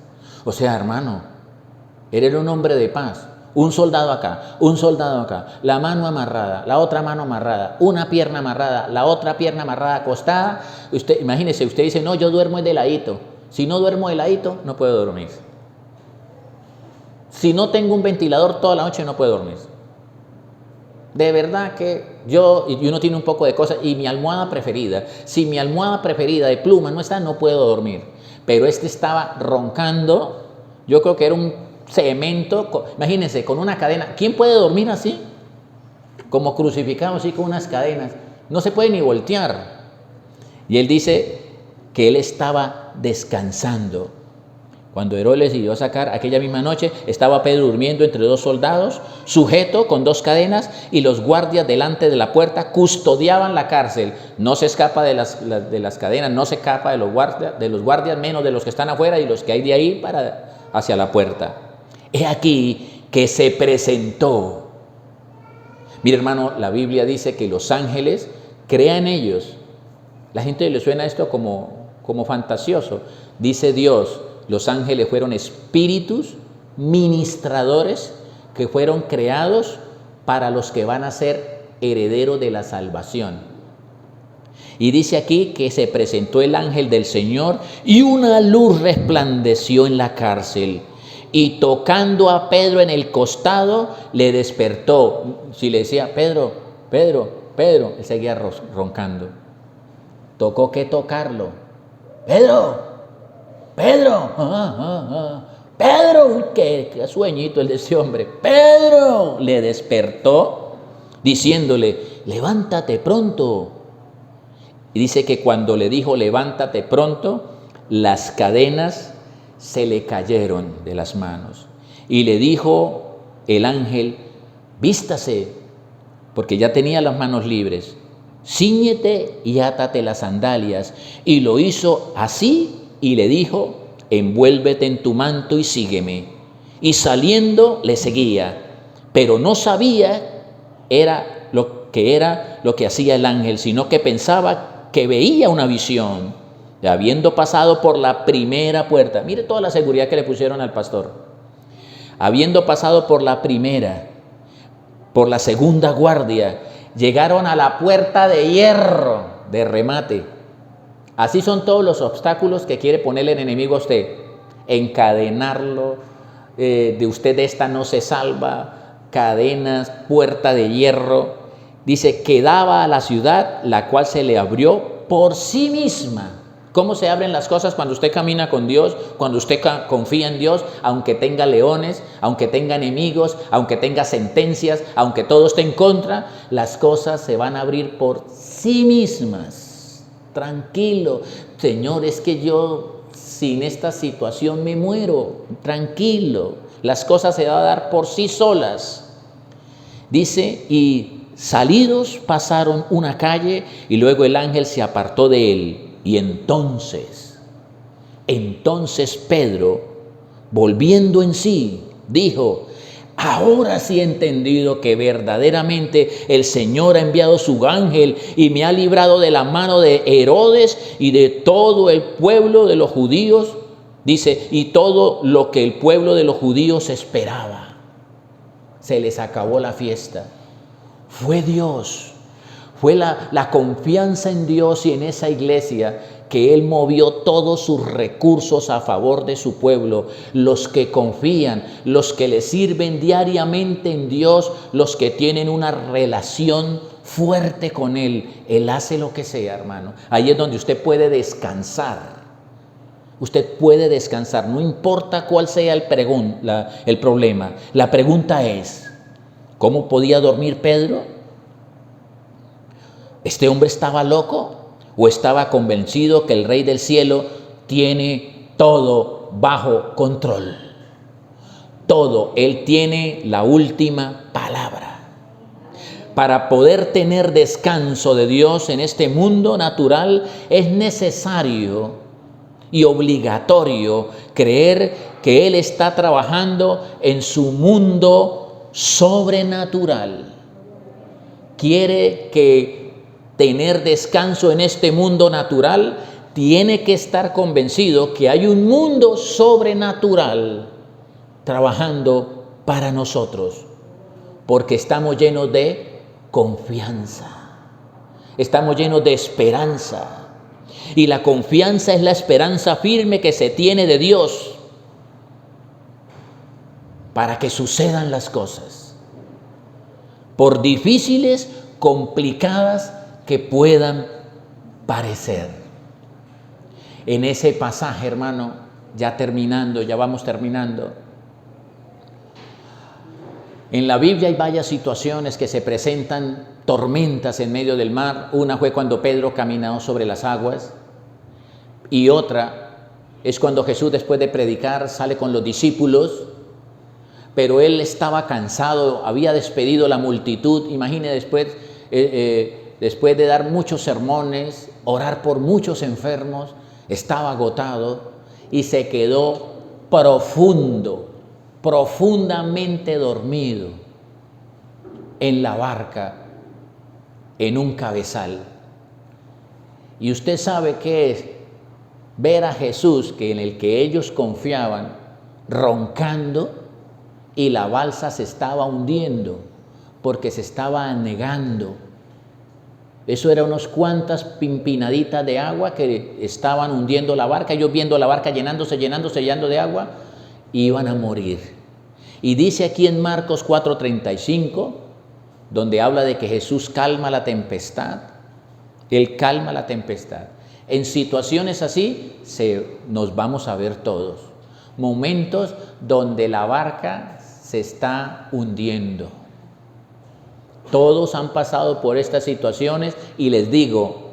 O sea, hermano, él era un hombre de paz. Un soldado acá, la mano amarrada, la otra mano amarrada, una pierna amarrada, la otra pierna amarrada, acostada. Usted, imagínese, usted dice, no, yo duermo de ladito. Si no duermo de ladito, no puedo dormir. Si no tengo un ventilador toda la noche, no puedo dormir. De verdad que y uno tiene un poco de cosas, y mi almohada preferida, si mi almohada preferida de pluma no está, no puedo dormir. Pero este estaba roncando, yo creo que era un cemento, imagínense, con una cadena. ¿Quién puede dormir así? Como crucificado, así con unas cadenas. No se puede ni voltear. Y él dice que él estaba descansando. Cuando Herodes iba a sacar aquella misma noche, estaba Pedro durmiendo entre 2 soldados, sujeto con 2 cadenas, y los guardias delante de la puerta custodiaban la cárcel. No se escapa de las cadenas, no se escapa de los guardias, menos de los que están afuera y los que hay de ahí hacia la puerta. He aquí que se presentó. Mire, hermano, la Biblia dice que los ángeles crean en ellos. La gente le suena esto como fantasioso. Dice Dios, los ángeles fueron espíritus ministradores que fueron creados para los que van a ser herederos de la salvación. Y dice aquí que se presentó el ángel del Señor y una luz resplandeció en la cárcel. Y tocando a Pedro en el costado, le despertó. Si le decía, Pedro, él seguía roncando. Tocó que tocarlo. Pedro. Pedro, uy, qué sueñito el de ese hombre. Pedro le despertó diciéndole, levántate pronto. Y dice que cuando le dijo, levántate pronto, las cadenas se le cayeron de las manos. Y le dijo el ángel, vístase, porque ya tenía las manos libres, cíñete y átate las sandalias. Y lo hizo así y le dijo, envuélvete en tu manto y sígueme. Y saliendo le seguía, pero no sabía lo que hacía el ángel, sino que pensaba que veía una visión, habiendo pasado por la primera puerta. Mire toda la seguridad que le pusieron al pastor. Habiendo pasado por la primera, por la segunda guardia, llegaron a la puerta de hierro de remate. Así son todos los obstáculos que quiere ponerle el enemigo a usted. Encadenarlo, de usted esta no se salva, cadenas, puerta de hierro. Dice que daba a la ciudad, la cual se le abrió por sí misma. ¿Cómo se abren las cosas cuando usted camina con Dios? Cuando usted confía en Dios, aunque tenga leones, aunque tenga enemigos, aunque tenga sentencias, aunque todo esté en contra, las cosas se van a abrir por sí mismas. Tranquilo, Señor, es que yo sin esta situación me muero. Tranquilo, las cosas se van a dar por sí solas. Dice, y salidos pasaron una calle y luego el ángel se apartó de él. Y entonces Pedro, volviendo en sí, dijo, ahora sí he entendido que verdaderamente el Señor ha enviado su ángel y me ha librado de la mano de Herodes y de todo el pueblo de los judíos. Dice, y todo lo que el pueblo de los judíos esperaba. Se les acabó la fiesta. Fue Dios. Fue la confianza en Dios y en esa iglesia que Él movió todos sus recursos a favor de su pueblo. Los que confían, los que le sirven diariamente en Dios, los que tienen una relación fuerte con Él. Él hace lo que sea, hermano. Ahí es donde usted puede descansar. Usted puede descansar, no importa cuál sea el problema. La pregunta es, ¿cómo podía dormir Pedro? ¿Este hombre estaba loco o estaba convencido que el Rey del Cielo tiene todo bajo control? Todo, Él tiene la última palabra. Para poder tener descanso de Dios en este mundo natural es necesario y obligatorio creer que Él está trabajando en su mundo sobrenatural. Quiere que tener descanso en este mundo natural, tiene que estar convencido que hay un mundo sobrenatural trabajando para nosotros, porque estamos llenos de confianza, estamos llenos de esperanza, y la confianza es la esperanza firme que se tiene de Dios para que sucedan las cosas, por difíciles, complicadas que puedan parecer. En ese pasaje, hermano, ya vamos terminando. En la Biblia hay varias situaciones que se presentan, tormentas en medio del mar. Una fue cuando Pedro caminó sobre las aguas, y otra es cuando Jesús, después de predicar, sale con los discípulos, pero él estaba cansado, había despedido la multitud. Imagine después de dar muchos sermones, orar por muchos enfermos, estaba agotado y se quedó profundamente dormido en la barca, en un cabezal. Y usted sabe qué es ver a Jesús, en el que ellos confiaban, roncando, y la balsa se estaba hundiendo porque se estaba anegando. Eso era unas cuantas pimpinaditas de agua que estaban hundiendo la barca. Ellos viendo la barca llenando de agua, iban a morir. Y dice aquí en Marcos 4:35, donde habla de que Jesús calma la tempestad. Él calma la tempestad. En situaciones así nos vamos a ver todos, momentos donde la barca se está hundiendo. Todos han pasado por estas situaciones y les digo,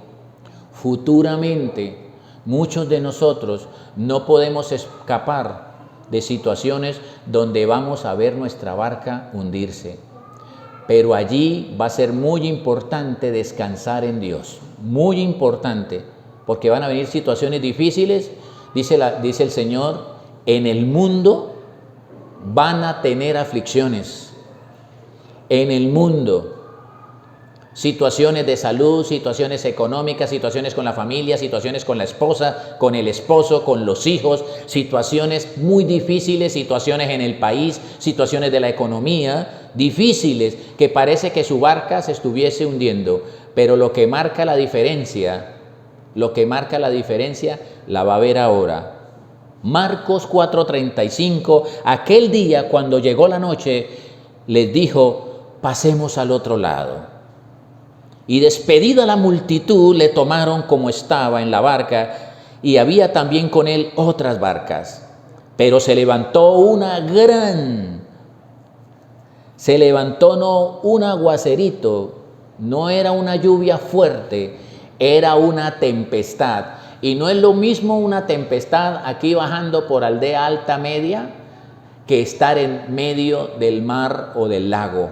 futuramente muchos de nosotros no podemos escapar de situaciones donde vamos a ver nuestra barca hundirse. Pero allí va a ser muy importante descansar en Dios, muy importante, porque van a venir situaciones difíciles. Dice el Señor, en el mundo van a tener aflicciones, en el mundo. Situaciones de salud, situaciones económicas, situaciones con la familia, situaciones con la esposa, con el esposo, con los hijos, situaciones muy difíciles, situaciones en el país, situaciones de la economía, difíciles, que parece que su barca se estuviese hundiendo. Pero lo que marca la diferencia la va a ver ahora. Marcos 4:35, aquel día cuando llegó la noche, les dijo, pasemos al otro lado. Y despedida la multitud, le tomaron como estaba en la barca, y había también con él otras barcas. Pero se levantó no un aguacerito, no era una lluvia fuerte, era una tempestad. Y no es lo mismo una tempestad aquí bajando por Aldea Alta Media que estar en medio del mar o del lago,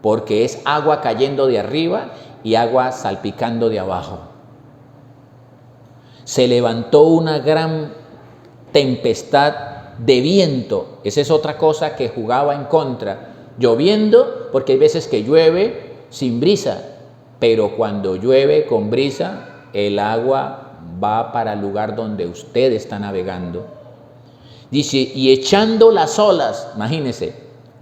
porque es agua cayendo de arriba y agua salpicando de abajo. Se levantó una gran tempestad de viento. Esa es otra cosa que jugaba en contra. Lloviendo, porque hay veces que llueve sin brisa, pero cuando llueve con brisa, el agua va para el lugar donde usted está navegando. Dice, y echando las olas, imagínese,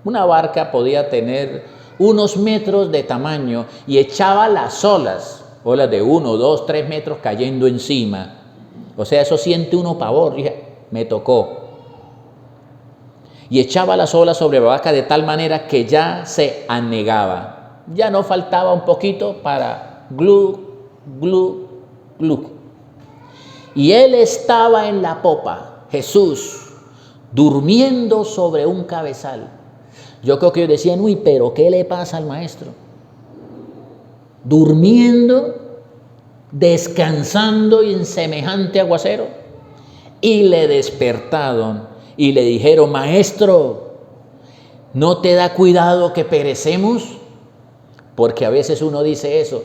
una barca podía tener unos metros de tamaño y echaba las olas de 1, 2, 3 metros cayendo encima. O sea, eso siente uno pavor, dije, me tocó. Y echaba las olas sobre la barca de tal manera que ya se anegaba. Ya no faltaba un poquito para glu, glu, glu. Y él estaba en la popa, Jesús, durmiendo sobre un cabezal. Yo creo que ellos decían, uy, pero ¿qué le pasa al maestro? Durmiendo, descansando y en semejante aguacero. Y le despertaron y le dijeron, maestro, ¿no te da cuidado que perecemos? Porque a veces uno dice eso,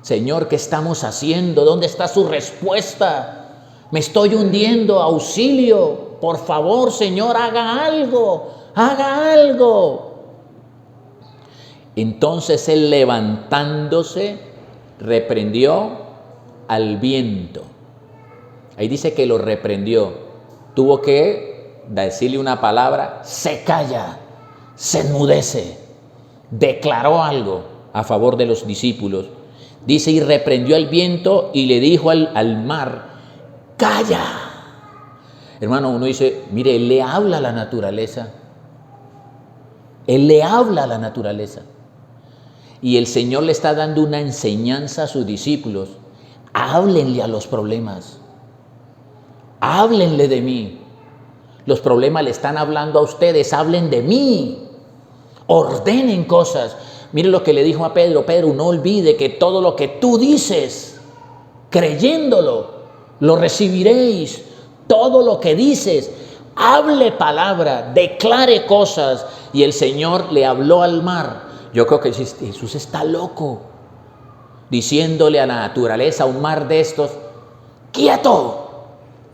Señor, ¿qué estamos haciendo? ¿Dónde está su respuesta? Me estoy hundiendo, auxilio, por favor, Señor, haga algo. Haga algo. Entonces él, levantándose, reprendió al viento. Ahí dice que lo reprendió. Tuvo que decirle una palabra, se calla, se enmudece. Declaró algo a favor de los discípulos. Dice, y reprendió al viento y le dijo al mar, calla. Hermano, uno dice, mire, él le habla a la naturaleza. Él le habla a la naturaleza. Y el Señor le está dando una enseñanza a sus discípulos. Háblenle a los problemas. Háblenle de mí. Los problemas le están hablando a ustedes. Hablen de mí. Ordenen cosas. Miren lo que le dijo a Pedro. Pedro, no olvide que todo lo que tú dices, creyéndolo, lo recibiréis. Todo lo que dices, hable palabra, declare cosas. Y el Señor le habló al mar. Yo creo que Jesús está loco, diciéndole a la naturaleza, a un mar de estos, quieto,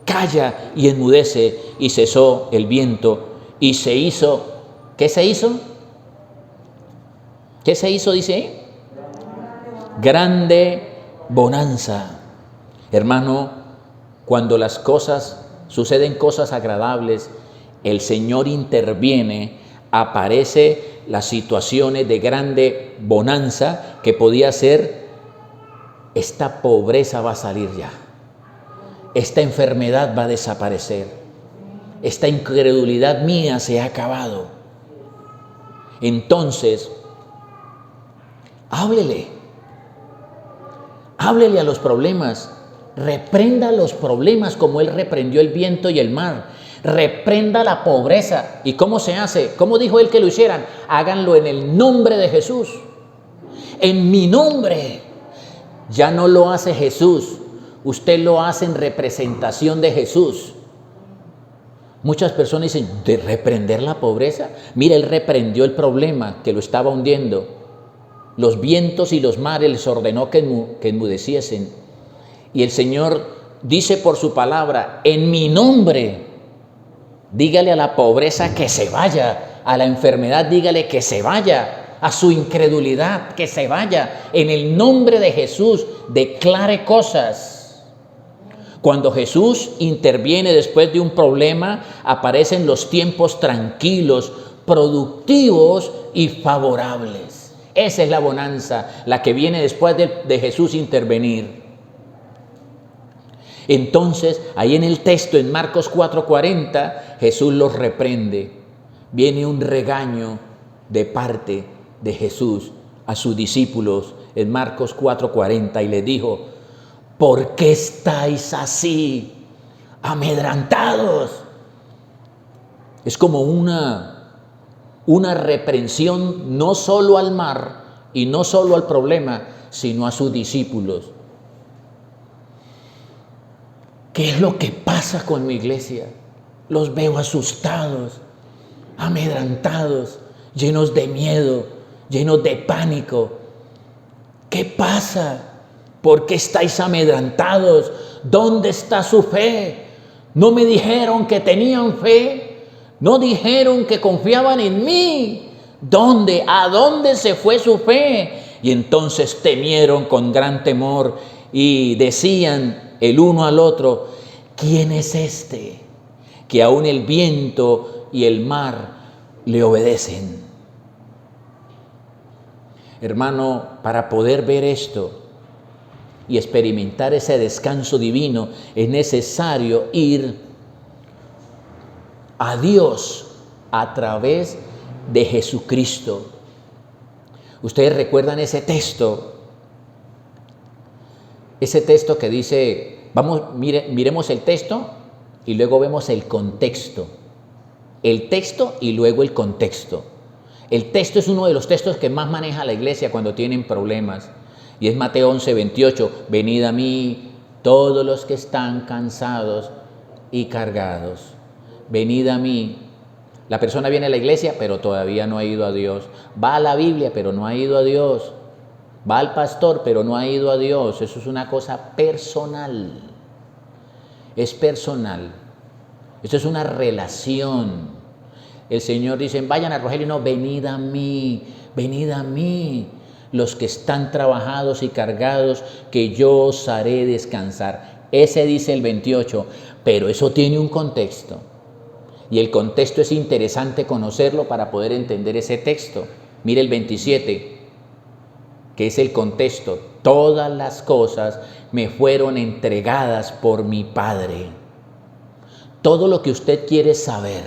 calla y enmudece. Y cesó el viento y se hizo, ¿qué se hizo? ¿Qué se hizo? Dice ahí, grande bonanza. Hermano, cuando las cosas suceden, cosas agradables, el Señor interviene, aparece las situaciones de grande bonanza que podía ser, esta pobreza va a salir ya, esta enfermedad va a desaparecer, esta incredulidad mía se ha acabado. Entonces, háblele a los problemas, reprenda los problemas como Él reprendió el viento y el mar. reprenda la pobreza. ¿Y cómo se hace? ¿Cómo dijo él que lo hicieran? Háganlo en el nombre de Jesús. En mi nombre. Ya no lo hace Jesús, usted lo hace en representación de Jesús. Muchas personas dicen, ¿de reprender la pobreza? Mira, él reprendió el problema que lo estaba hundiendo. Los vientos y los mares les ordenó que enmudeciesen. Y el Señor dice por su palabra, en mi nombre, dígale a la pobreza que se vaya, a la enfermedad dígale que se vaya, a su incredulidad que se vaya. En el nombre de Jesús, declare cosas. Cuando Jesús interviene después de un problema, aparecen los tiempos tranquilos, productivos y favorables. Esa es la bonanza, la que viene después de Jesús intervenir. Entonces, ahí en el texto, en Marcos 4:40, Jesús los reprende. Viene un regaño de parte de Jesús a sus discípulos en Marcos 4:40 y les dijo, ¿por qué estáis así amedrantados? Es como una reprensión no solo al mar y no solo al problema, sino a sus discípulos. ¿Qué es lo que pasa con mi iglesia? Los veo asustados, amedrantados, llenos de miedo, llenos de pánico. ¿Qué pasa? ¿Por qué estáis amedrantados? ¿Dónde está su fe? ¿No me dijeron que tenían fe? ¿No dijeron que confiaban en mí? ¿Dónde? ¿A dónde se fue su fe? Y entonces temieron con gran temor y decían el uno al otro, ¿quién es este? Que aún el viento y el mar le obedecen. Hermano, para poder ver esto y experimentar ese descanso divino, es necesario ir a Dios a través de Jesucristo. Ustedes recuerdan ese texto que dice, miremos el texto y luego vemos el contexto. El texto y luego el contexto. El texto es uno de los textos que más maneja la iglesia cuando tienen problemas. Y es Mateo 11:28. Venid a mí todos los que están cansados y cargados. Venid a mí. La persona viene a la iglesia, pero todavía no ha ido a Dios. Va a la Biblia, pero no ha ido a Dios. Va al pastor, pero no ha ido a Dios. Eso es una cosa personal. Es personal. Esto es una relación. El Señor dice, vayan a Rogelio, no, venid a mí, los que están trabajados y cargados, que yo os haré descansar. Ese dice el 28, pero eso tiene un contexto. Y el contexto es interesante conocerlo para poder entender ese texto. Mire el 27, que es el contexto. Todas las cosas me fueron entregadas por mi Padre. Todo lo que usted quiere saber,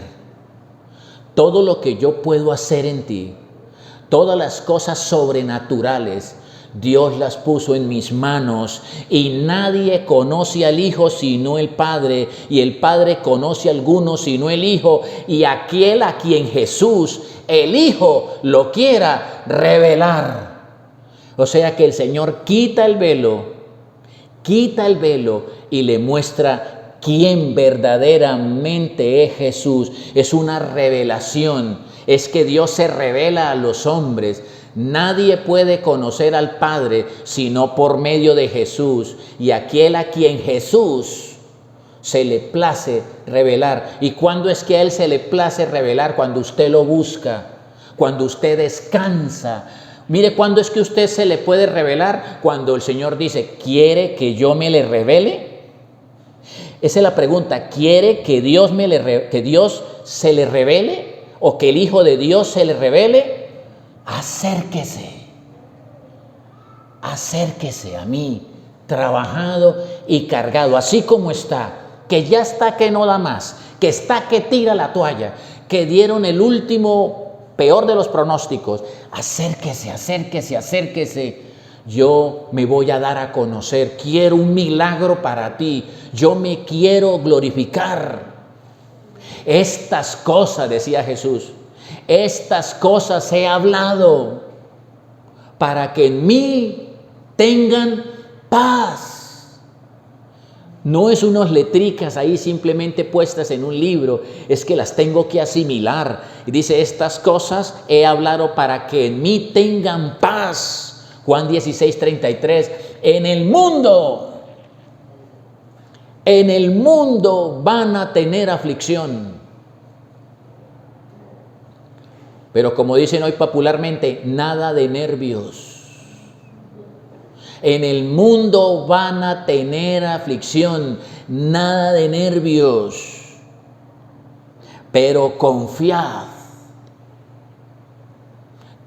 todo lo que yo puedo hacer en ti, todas las cosas sobrenaturales, Dios las puso en mis manos y nadie conoce al Hijo sino el Padre y el Padre conoce a alguno sino el Hijo y aquel a quien Jesús, el Hijo, lo quiera revelar. O sea que el Señor quita el velo y le muestra quién verdaderamente es Jesús. Es una revelación, es que Dios se revela a los hombres. Nadie puede conocer al Padre sino por medio de Jesús y aquel a quien Jesús se le place revelar. ¿Y cuándo es que a Él se le place revelar? Cuando usted lo busca, cuando usted descansa. Mire, ¿cuándo es que usted se le puede revelar? Cuando el Señor dice, ¿quiere que yo me le revele? Esa es la pregunta. ¿Quiere que Dios se le revele? ¿O que el Hijo de Dios se le revele? Acérquese a mí, trabajado y cargado, así como está, que ya está que no da más, que está que tira la toalla, que dieron el último, peor de los pronósticos. Acérquese. Yo me voy a dar a conocer, quiero un milagro para ti, yo me quiero glorificar. Estas cosas, decía Jesús, estas cosas he hablado para que en mí tengan paz. No es unas letricas ahí simplemente puestas en un libro, es que las tengo que asimilar. Y dice, estas cosas he hablado para que en mí tengan paz. Juan 16:33, en el mundo van a tener aflicción. Pero como dicen hoy popularmente, nada de nervios. En el mundo van a tener aflicción, nada de nervios. Pero confiad.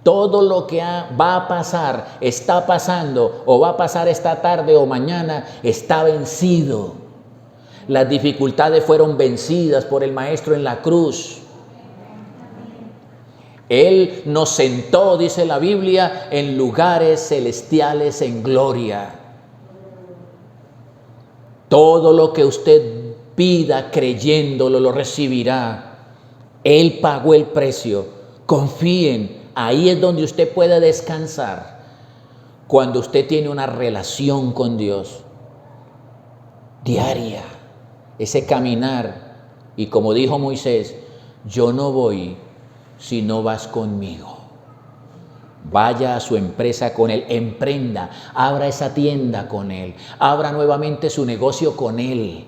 Todo lo que va a pasar, está pasando, o va a pasar esta tarde o mañana, está vencido. Las dificultades fueron vencidas por el Maestro en la cruz. Él nos sentó, dice la Biblia, en lugares celestiales en gloria. Todo lo que usted pida creyéndolo, lo recibirá. Él pagó el precio. Confíen, ahí es donde usted puede descansar. Cuando usted tiene una relación con Dios diaria, ese caminar. Y como dijo Moisés, yo no voy si no vas conmigo. Vaya a su empresa con Él, emprenda, abra esa tienda con Él, abra nuevamente su negocio con Él,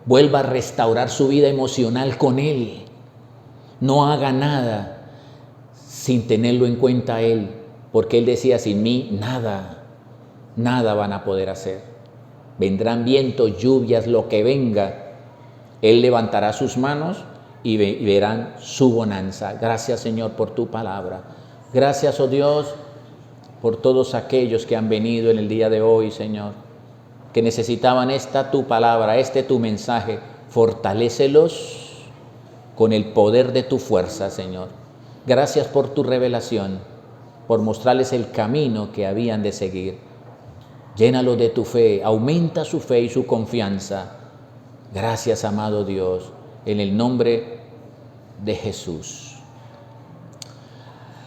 vuelva a restaurar su vida emocional con Él. No haga nada sin tenerlo en cuenta a Él, porque Él decía, sin mí nada van a poder hacer. Vendrán vientos, lluvias, lo que venga, Él levantará sus manos y verán su bonanza. Gracias, Señor, por tu palabra. Gracias, oh Dios, por todos aquellos que han venido en el día de hoy, Señor, que necesitaban esta tu palabra, tu mensaje. Fortalécelos con el poder de tu fuerza, Señor. Gracias por tu revelación, por mostrarles el camino que habían de seguir. Llénalo de tu fe, aumenta su fe y su confianza. Gracias, amado Dios, en el nombre de Jesús.